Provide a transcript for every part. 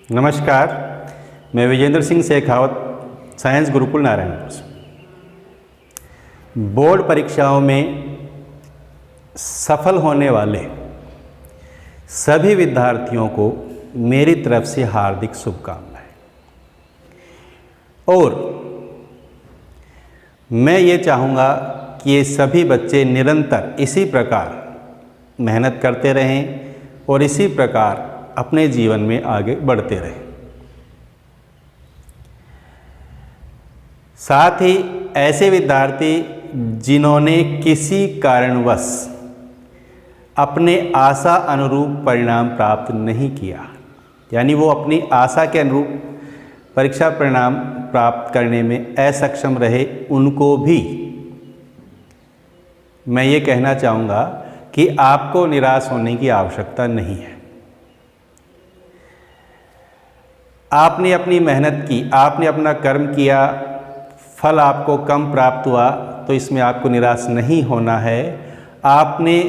नमस्कार, मैं विजेंद्र सिंह शेखावत, साइंस गुरुकुल नारायणपुर से। बोर्ड परीक्षाओं में सफल होने वाले सभी विद्यार्थियों को मेरी तरफ से हार्दिक शुभकामनाएं। और मैं ये चाहूँगा कि ये सभी बच्चे निरंतर इसी प्रकार मेहनत करते रहें और इसी प्रकार अपने जीवन में आगे बढ़ते रहें। साथ ही ऐसे विद्यार्थी जिन्होंने किसी कारणवश अपने आशा अनुरूप परिणाम प्राप्त नहीं किया, यानी वो अपनी आशा के अनुरूप परीक्षा परिणाम प्राप्त करने में असक्षम रहे, उनको भी मैं ये कहना चाहूँगा कि आपको निराश होने की आवश्यकता नहीं है। आपने अपनी मेहनत की, आपने अपना कर्म किया, फल आपको कम प्राप्त हुआ तो इसमें आपको निराश नहीं होना है। आपने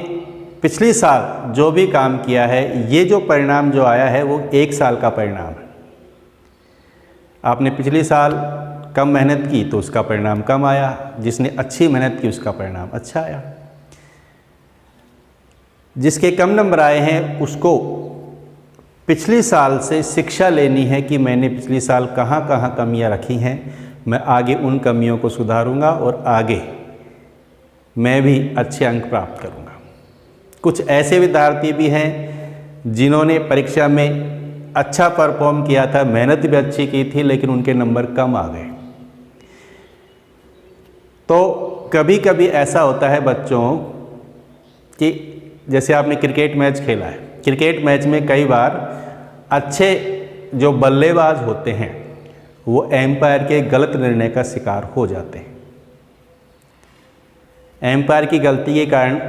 पिछले साल जो भी काम किया है, ये जो परिणाम जो आया है वो 1 साल का परिणाम है। आपने पिछले साल कम मेहनत की तो उसका परिणाम कम आया, जिसने अच्छी मेहनत की उसका परिणाम अच्छा आया। जिसके कम नंबर आए हैं उसको पिछले साल से शिक्षा लेनी है कि मैंने पिछले साल कहाँ कहाँ कमियां रखी हैं, मैं आगे उन कमियों को सुधारूंगा और आगे मैं भी अच्छे अंक प्राप्त करूंगा। कुछ ऐसे विद्यार्थी भी हैं जिन्होंने परीक्षा में अच्छा परफॉर्म किया था, मेहनत भी अच्छी की थी, लेकिन उनके नंबर कम आ गए। तो कभी कभी ऐसा होता है बच्चों कि जैसे आपने क्रिकेट मैच खेला है, क्रिकेट मैच में कई बार अच्छे जो बल्लेबाज होते हैं वो एम्पायर के गलत निर्णय का शिकार हो जाते हैं। एम्पायर की गलती के कारण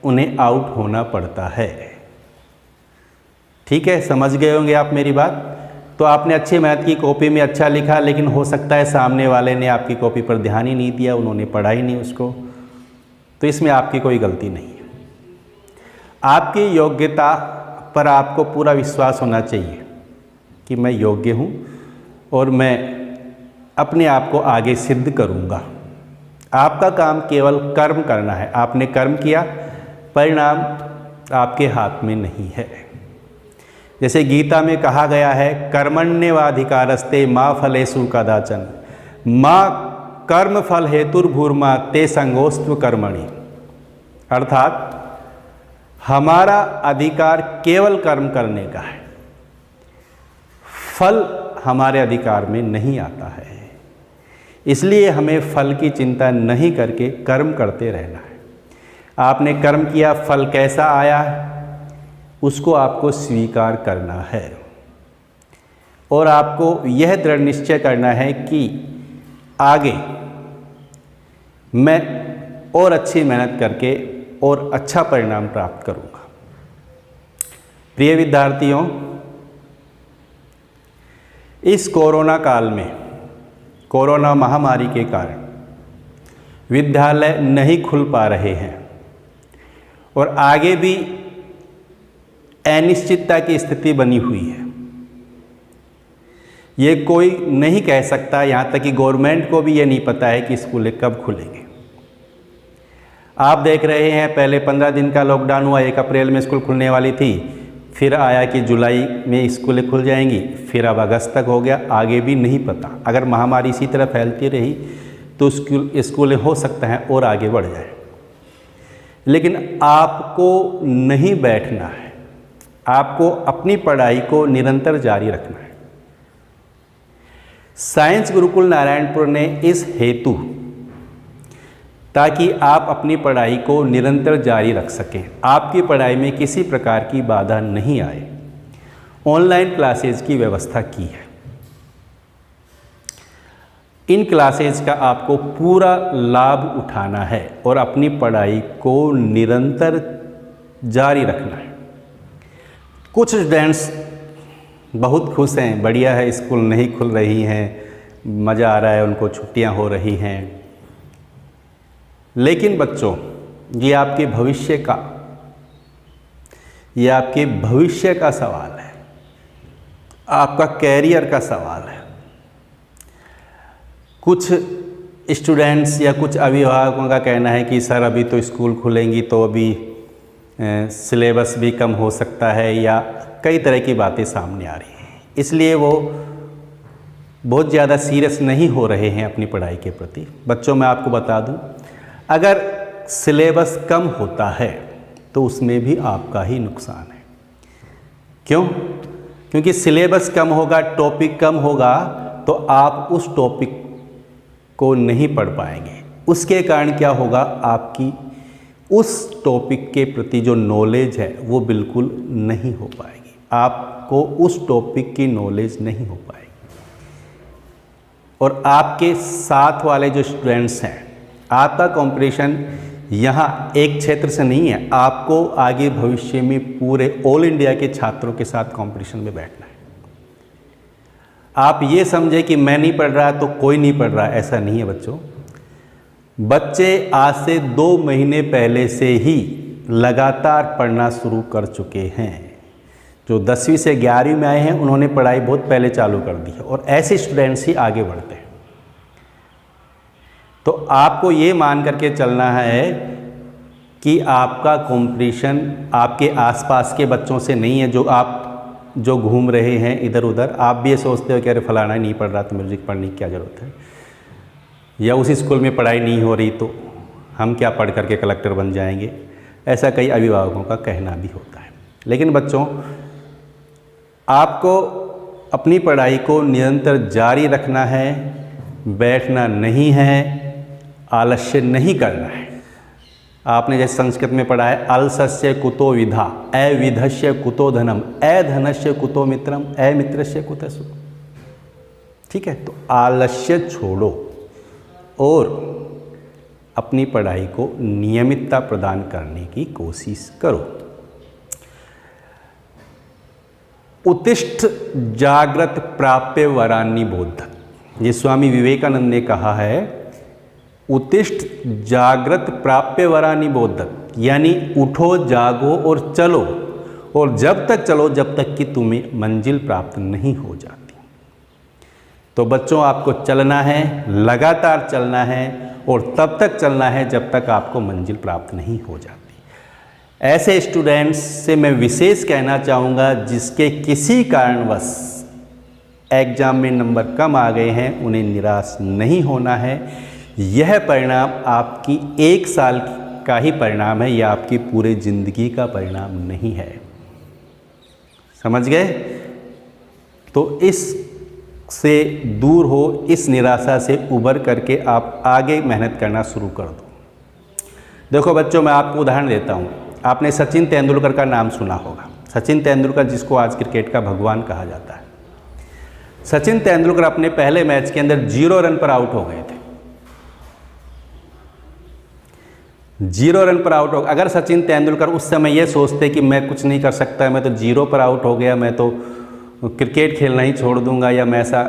उन्हें आउट होना पड़ता है। ठीक है, समझ गए होंगे आप मेरी बात। तो आपने अच्छी मेहनत की, कॉपी में अच्छा लिखा, लेकिन हो सकता है सामने वाले ने आपकी कॉपी पर ध्यान ही नहीं दिया, उन्होंने पढ़ा ही नहीं उसको, तो इसमें आपकी कोई गलती नहीं है। आपकी योग्यता पर आपको पूरा विश्वास होना चाहिए कि मैं योग्य हूँ और मैं अपने आप को आगे सिद्ध करूँगा। आपका काम केवल कर्म करना है। आपने कर्म किया, परिणाम आपके हाथ में नहीं है। जैसे गीता में कहा गया है, कर्मण्येवाधिकारस्ते मा फलेषु कदाचन मा कर्म फल हेतुर्भूर्मा ते संगोस्त्व कर्मणि। अर्थात हमारा अधिकार केवल कर्म करने का है, फल हमारे अधिकार में नहीं आता है। इसलिए हमें फल की चिंता नहीं करके कर्म करते रहना है। आपने कर्म किया, फल कैसा आया उसको आपको स्वीकार करना है और आपको यह दृढ़ निश्चय करना है कि आगे मैं और अच्छी मेहनत करके और अच्छा परिणाम प्राप्त करूंगा। प्रिय विद्यार्थियों, इस कोरोना काल में, कोरोना महामारी के कारण विद्यालय नहीं खुल पा रहे हैं और आगे भी अनिश्चितता की स्थिति बनी हुई है। ये कोई नहीं कह सकता, यहाँ तक कि गवर्नमेंट को भी ये नहीं पता है कि स्कूलें कब खुलेंगे। आप देख रहे हैं, पहले 15 दिन का लॉकडाउन हुआ, 1 अप्रैल में स्कूल खुलने वाली थी, फिर आया कि जुलाई में स्कूलें खुल जाएंगी, फिर अब अगस्त तक हो गया, आगे भी नहीं पता। अगर महामारी इसी तरह फैलती रही तो स्कूलें हो सकता है और आगे बढ़ जाए। लेकिन आपको नहीं बैठना है, आपको अपनी पढ़ाई को निरंतर जारी रखना है। साइंस गुरुकुल नारायणपुर ने इस हेतु, ताकि आप अपनी पढ़ाई को निरंतर जारी रख सकें, आपकी पढ़ाई में किसी प्रकार की बाधा नहीं आए, ऑनलाइन क्लासेज की व्यवस्था की है। इन क्लासेज का आपको पूरा लाभ उठाना है और अपनी पढ़ाई को निरंतर जारी रखना है। कुछ स्टूडेंट्स बहुत खुश हैं, बढ़िया है, स्कूल नहीं खुल रही हैं, मज़ा आ रहा है, उनको छुट्टियां हो रही हैं। लेकिन बच्चों, ये आपके भविष्य का सवाल है। आपका कैरियर का सवाल है। कुछ स्टूडेंट्स या कुछ अभिभावकों का कहना है कि सर अभी तो स्कूल खुलेंगी तो अभी सिलेबस भी कम हो सकता है, या कई तरह की बातें सामने आ रही हैं, इसलिए वो बहुत ज़्यादा सीरियस नहीं हो रहे हैं अपनी पढ़ाई के प्रति। बच्चों मैं आपको बता दूं, अगर सिलेबस कम होता है तो उसमें भी आपका ही नुकसान है। क्यों? क्योंकि सिलेबस कम होगा, टॉपिक कम होगा, तो आप उस टॉपिक को नहीं पढ़ पाएंगे। उसके कारण क्या होगा, आपकी उस टॉपिक के प्रति जो नॉलेज है वो बिल्कुल नहीं हो पाएगी, आपको उस टॉपिक की नॉलेज नहीं हो पाएगी। और आपके साथ वाले जो स्टूडेंट्स हैं, आपका कंपटीशन यहाँ एक क्षेत्र से नहीं है, आपको आगे भविष्य में पूरे ऑल इंडिया के छात्रों के साथ कंपटीशन में बैठना है। आप ये समझे कि मैं नहीं पढ़ रहा तो कोई नहीं पढ़ रहा, ऐसा नहीं है बच्चों। बच्चे आज से 2 महीने पहले से ही लगातार पढ़ना शुरू कर चुके हैं। जो 10वीं से 11वीं में आए हैं उन्होंने पढ़ाई बहुत पहले चालू कर दी है, और ऐसे स्टूडेंट्स ही आगे बढ़ते हैं। तो आपको ये मान करके चलना है कि आपका कंपटीशन आपके आसपास के बच्चों से नहीं है, जो घूम रहे हैं इधर उधर। आप भी ये सोचते हो कि अरे फलाना नहीं पढ़ रहा तो म्यूज़िक पढ़ने की क्या ज़रूरत है, या उसी स्कूल में पढ़ाई नहीं हो रही तो हम क्या पढ़ करके कलेक्टर बन जाएंगे। ऐसा कई अभिभावकों का कहना भी होता है। लेकिन बच्चों, आपको अपनी पढ़ाई को निरंतर जारी रखना है, बैठना नहीं है, आलस्य नहीं करना है। आपने जैसे संस्कृत में पढ़ा है, अलसस्य कुतो विधा, अविधस्य कुतो धनम, अधनस्य कुतो मित्रम, अमित्रस्य कुतो सुखम। ठीक है, तो आलस्य छोड़ो और अपनी पढ़ाई को नियमितता प्रदान करने की कोशिश करो। उत्तिष्ठ जागृत प्राप्य वरान्नि बोध, ये स्वामी विवेकानंद ने कहा है। उत्तिष्ठ जागृत प्राप्य वरान्नि बोध, यानी उठो, जागो और चलो, और जब तक चलो जब तक कि तुम्हें मंजिल प्राप्त नहीं हो जाती। तो बच्चों, आपको चलना है, लगातार चलना है, और तब तक चलना है जब तक आपको मंजिल प्राप्त नहीं हो जाती। ऐसे स्टूडेंट्स से मैं विशेष कहना चाहूँगा जिसके किसी कारणवश एग्ज़ाम में नंबर कम आ गए हैं, उन्हें निराश नहीं होना है। यह परिणाम आपकी 1 साल का ही परिणाम है, यह आपकी पूरे ज़िंदगी का परिणाम नहीं है। समझ गए? तो इस से दूर हो, इस निराशा से उबर करके आप आगे मेहनत करना शुरू कर दो। देखो बच्चों, मैं आपको उदाहरण देता हूँ। आपने सचिन तेंदुलकर का नाम सुना होगा। सचिन तेंदुलकर, जिसको आज क्रिकेट का भगवान कहा जाता है। सचिन तेंदुलकर अपने पहले मैच के अंदर 0 रन पर आउट हो गए थे। 0 रन पर आउट हो। अगर सचिन तेंदुलकर उस समय ये सोचते कि मैं कुछ नहीं कर सकता, मैं तो 0 पर आउट हो गया, मैं तो क्रिकेट खेलना ही छोड़ दूंगा, या मैं ऐसा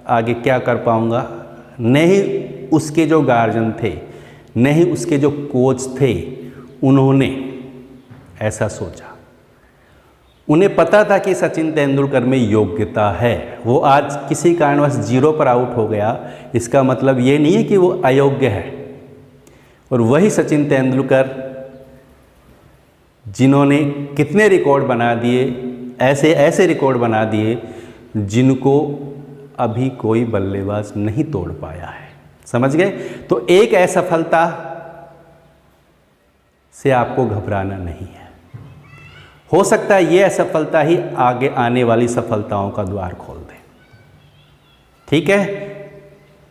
आगे क्या कर पाऊंगा, नहीं उसके जो गार्जियन थे, नहीं उसके जो कोच थे, उन्होंने ऐसा सोचा। उन्हें पता था कि सचिन तेंदुलकर में योग्यता है। वो आज किसी कारणवश 0 पर आउट हो गया, इसका मतलब ये नहीं है कि वो अयोग्य है। और वही सचिन तेंदुलकर जिन्होंने कितने रिकॉर्ड बना दिए, ऐसे रिकॉर्ड बना दिए जिनको अभी कोई बल्लेबाज नहीं तोड़ पाया है। समझ गए? तो एक असफलता से आपको घबराना नहीं है। हो सकता है ये असफलता ही आगे आने वाली सफलताओं का द्वार खोल दे। ठीक है?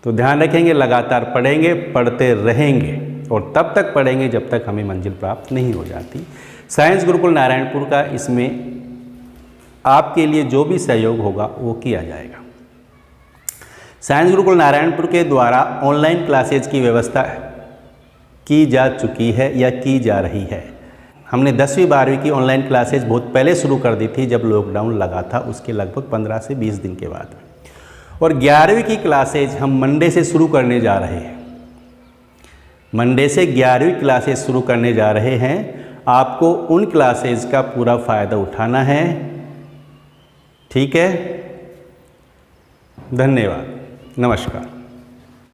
तो ध्यान रखेंगे, लगातार पढ़ेंगे, पढ़ते रहेंगे, और तब तक पढ़ेंगे जब तक हमें मंजिल प्राप्त नहीं हो जाती। साइंस गुरुकुल नारायणपुर का इसमें आपके लिए जो भी सहयोग होगा वो किया जाएगा। साइंस गुरुकुल नारायणपुर के द्वारा ऑनलाइन क्लासेज की व्यवस्था की जा चुकी है या की जा रही है। हमने 10वीं 12वीं की ऑनलाइन क्लासेज बहुत पहले शुरू कर दी थी, जब लॉकडाउन लगा था, उसके लगभग 15 से 20 दिन के बाद। और 11वीं की क्लासेज हम मंडे से शुरू करने जा रहे हैं। मंडे से 11वीं क्लासेज शुरू करने जा रहे हैं। आपको उन क्लासेज का पूरा फ़ायदा उठाना है। ठीक है? धन्यवाद, नमस्कार।